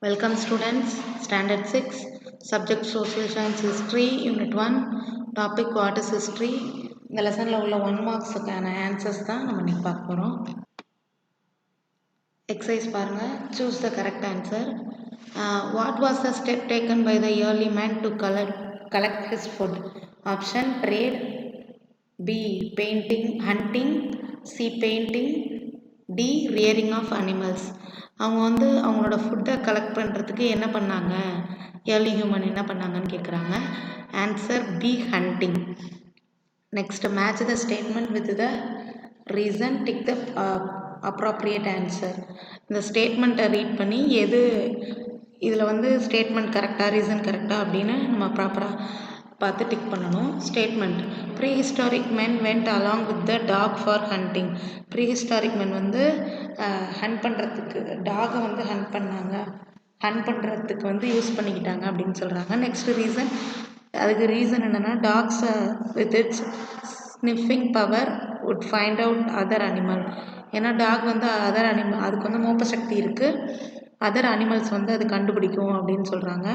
Welcome students, Standard 6, Subject Social Science History, Unit 1, Topic What is History. இந்த லெசனில் உள்ள 1 மார்க்ஸுக்கான answers தான் நம்ம இன்னைக்கு பார்க்க போகிறோம். எக்ஸசைஸ் பாருங்கள். Choose the correct answer. What was the step taken by the early man to collect his food? Option trade, B painting, hunting, C painting, D rearing of animals. அவங்க வந்து அவங்களோட ஃபுட்டை கலெக்ட் பண்ணுறதுக்கு என்ன பண்ணாங்க, ஏர்லி ஹியூமன் என்ன பண்ணாங்கன்னு கேட்குறாங்க. Answer B hunting. Next match the statement with the reason, tick the appropriate answer. இந்த ஸ்டேட்மெண்ட்டை ரீட் பண்ணி எது இதில் வந்து ஸ்டேட்மெண்ட் கரெக்டாக ரீசன் கரெக்டாக அப்படின்னு நம்ம ப்ராப்பராக பார்த்து டிக் பண்ணணும். Statement, prehistoric men went along with the dog for hunting. Prehistoric men வந்து ஹண்ட் பண்ணுறதுக்கு டாகை வந்து ஹண்ட் பண்ணுறதுக்கு வந்து யூஸ் பண்ணிக்கிட்டாங்க அப்படின்னு சொல்கிறாங்க. நெக்ஸ்ட் ரீசன், அதுக்கு ரீசன் என்னென்னா tax with it's sniffing power would find out other animal. ஏன்னா டாக் வந்து அதர் அனிமல், அதுக்கு வந்து மோப்ப சக்தி இருக்குது, அதர் அனிமல்ஸ் வந்து அது கண்டுபிடிக்கும் அப்படின்னு சொல்கிறாங்க.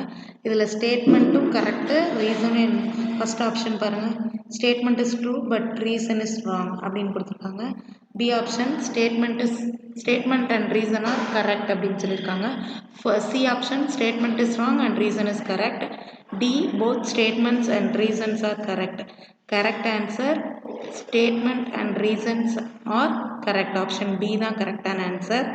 இதில் ஸ்டேட்மெண்ட்டும் கரெக்டு, ரீசனும் ஃபஸ்ட் ஆப்ஷன் பாருங்கள், statement is true but reason is wrong அப்படின்னு கொடுத்துருக்காங்க. B option, statement and reason are correct அப்படின்னு சொல்லியிருக்காங்க. C option, statement is wrong and reason is correct. D both statements and reasons are correct. Correct answer statement and reasons are correct. Option B தான் கரெக்டான answer.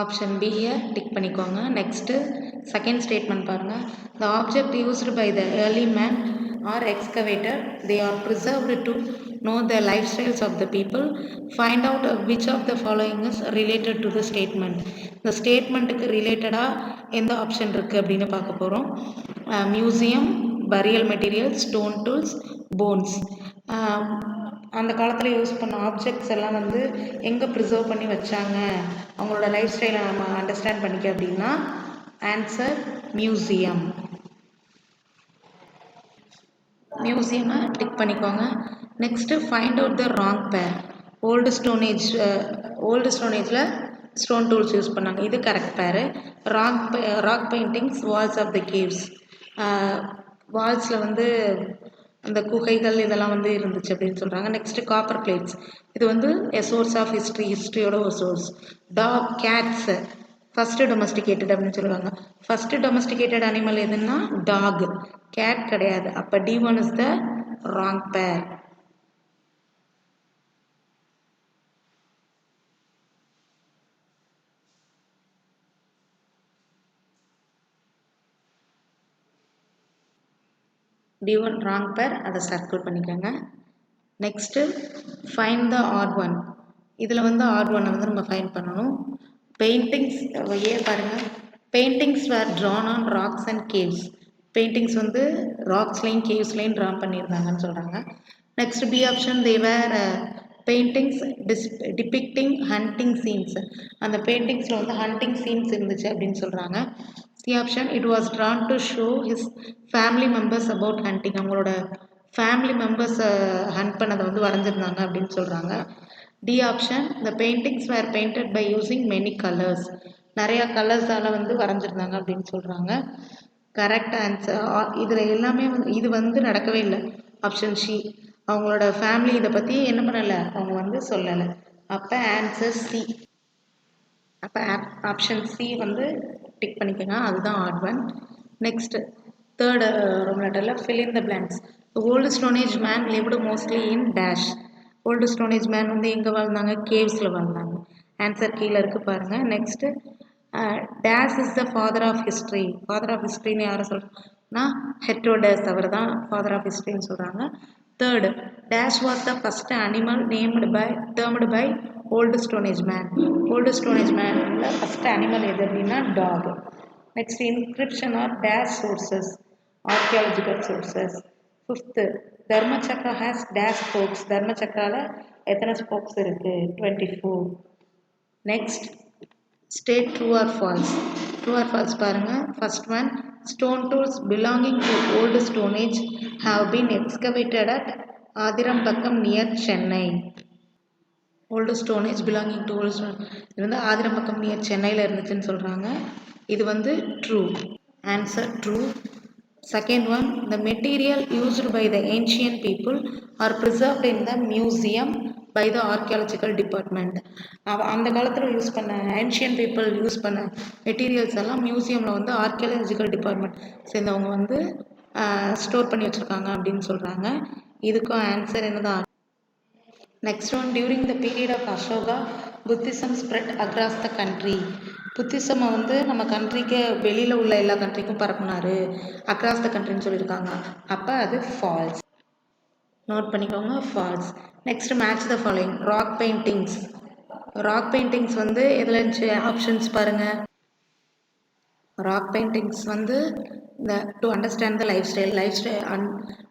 Option பியை tick பண்ணிக்கோங்க. Next second statement பாருங்கள். The object used by the early man are excavator, they are preserved to know the lifestyles of the people, find out which of the following is related to the statement. இந்த ஸ்டேட்மெண்ட்டுக்கு ரிலேட்டடாக எந்த option இருக்குது அப்படின்னு பார்க்க போகிறோம். Museum, burial material, stone tools, bones. அந்த காலத்தில் யூஸ் பண்ண ஆப்ஜெக்ட்ஸ் எல்லாம் வந்து எங்கே ப்ரிசர்வ் பண்ணி வச்சாங்க, அவங்களோட லைஃப் ஸ்டைலை நம்ம அண்டர்ஸ்டாண்ட் பண்ணிக்க அப்படின்னா ஆன்சர் மியூசியம். மியூசியமை டிக் பண்ணிக்கோங்க. Next find out the wrong pair. Old ஸ்டோனேஜில் ஸ்டோன் டூல்ஸ் யூஸ் பண்ணாங்க, இது correct pair. Rock paintings, walls of the caves, வால்ஸில் வந்து அந்த குகைகள் இதெல்லாம் வந்து இருந்துச்சு அப்படின்னு சொல்கிறாங்க. நெக்ஸ்ட்டு காப்பர் பிளேட்ஸ், இது வந்து எ சோர்ஸ் ஆஃப் ஹிஸ்ட்ரியோட ஒரு source. Dog, cats first domesticated அப்படின்னு சொல்லுவாங்க. ஃபஸ்ட்டு டொமஸ்டிகேட்டட் அனிமல் எதுன்னா டாக், கேட் கிடையாது. அப்போ D1 இஸ் த ராங் பேர். D1 ராங் பேர், அதை சர்க்கிள் பண்ணிக்கோங்க. Next find the odd one. இதில் வந்து ஆட் ஒன்னை வந்து நம்ம ஃபைண்ட் பண்ணணும். பெயிண்டிங்ஸ் பாருங்கள், paintings were drawn on rocks and caves. Paintings வந்து ராக்ஸ்லையும் கேவ்ஸ்லையும் ட்ரா பண்ணியிருந்தாங்கன்னு சொல்கிறாங்க. Next B option, they were paintings depicting hunting scenes. அந்த பெயிண்டிங்ஸில் வந்து ஹண்டிங் சீன்ஸ் இருந்துச்சு அப்படின்னு சொல்கிறாங்க. C option, it was drawn to show his family members about hunting. அவங்களோட ஃபேமிலி மெம்பர்ஸை ஹண்ட் பண்ணதை வந்து வரைஞ்சிருந்தாங்க அப்படின்னு சொல்கிறாங்க. D option, the paintings were painted by using many colours. நிறையா கலர்ஸால் வந்து வரைஞ்சிருந்தாங்க அப்படின்னு சொல்கிறாங்க. Correct answer. இதில் எல்லாமே வந்து இது வந்து நடக்கவே இல்லை. ஆப்ஷன் சி, அவங்களோட ஃபேமிலி இதை பற்றி என்ன பண்ணலை, அவங்க வந்து சொல்லலை. அப்போ ஆன்சர் சி. அப்போ ஆப்ஷன் சி வந்து டிக் பண்ணிக்கோங்க, அதுதான் ஆட் ஒன். நெக்ஸ்ட் தேர்ட் ரோம் லெட்டரில் fill in the blanks. Old stone age man lived mostly in dash. Old stone age man வந்து எங்கே வாழ்ந்தாங்க, கேவ்ஸில் வாழ்ந்தாங்க. ஆன்சர் கீழே இருக்குது பாருங்கள். Next dash is the father of history. Father of ஹிஸ்ட்ரின்னு யாரை சொல்கிறோம்னா ஹெரோடஸ், அவர் தான் ஃபாதர் ஆஃப் ஹிஸ்ட்ரின்னு சொல்கிறாங்க. Third, dash was the first animal tamed by old stone age man. Old stone age மேனில் ஃபஸ்ட் அனிமல் எது அப்படின்னா dog. Next inscription are dash sources, archaeological sources. Fifth, Dharmachakra has dash spokes. தர்மசக்ராவில் எத்தனை ஸ்போக்ஸ் இருக்குது, 24. Next state true or false. True or false பாருங்கள். First one, stone tools belonging to old stone age have been excavated at Athirampakkam near Chennai. Old stone age belonging to old stone இது வந்து Athirampakkam near சென்னையில் இருந்துச்சுன்னு சொல்கிறாங்க. இது வந்து true. Answer true. Second one, the material used by the ancient people are preserved in the museum by the archaeological department. அந்த காலத்தில் use பண்ண ஏன்ஷியன் பீப்புள் யூஸ் பண்ண மெட்டீரியல்ஸ் எல்லாம் மியூசியமில் வந்து ஆர்கியாலஜிக்கல் டிபார்ட்மெண்ட் சேர்ந்தவங்க வந்து ஸ்டோர் பண்ணி வச்சுருக்காங்க அப்படின்னு சொல்கிறாங்க. இதுக்கும் ஆன்சர் என்னதான்? Next one, during the period of Ashoka, Buddhism spread across the country. புத்திசமை வந்து நம்ம கண்ட்ரிக்கு வெளியில் உள்ள எல்லா கண்ட்ரிக்கும் பரப்புனாரு அக்ராஸ் த கண்ட்ரின்னு சொல்லியிருக்காங்க. அப்போ அது ஃபால்ஸ். நோட் பண்ணிக்கோங்க, false. Next match the following. Rock paintings. Rock paintings வந்து எதில் இருந்துச்சு? ஆப்ஷன்ஸ் பாருங்கள். ராக் பெயிண்டிங்ஸ் வந்து இந்த to understand the life style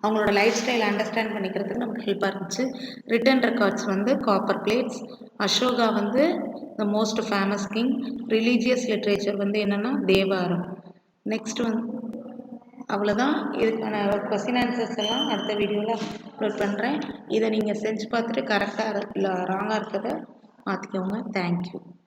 அவங்களோட லைஃப் ஸ்டைல் அண்டர்ஸ்டாண்ட் பண்ணிக்கிறதுக்கு நமக்கு ஹெல்ப்பாக இருந்துச்சு. ரிட்டன் ரெக்கார்ட்ஸ் வந்து காப்பர் பிளேட்ஸ். அசோகா வந்து the most famous king. Religious literature வந்து என்னென்னா தேவாரம். நெக்ஸ்ட் வந்து அவ்வளோதான். இதுக்கான கொஸ்டின் ஆன்சர்ஸ் எல்லாம் அடுத்த வீடியோவில் அப்லோட் பண்ணுறேன். இதை நீங்கள் செஞ்சு பார்த்துட்டு கரெக்டாக இல்லை ராங்காக இருக்கிறத மாற்றிக்கோங்க. தேங்க்யூ.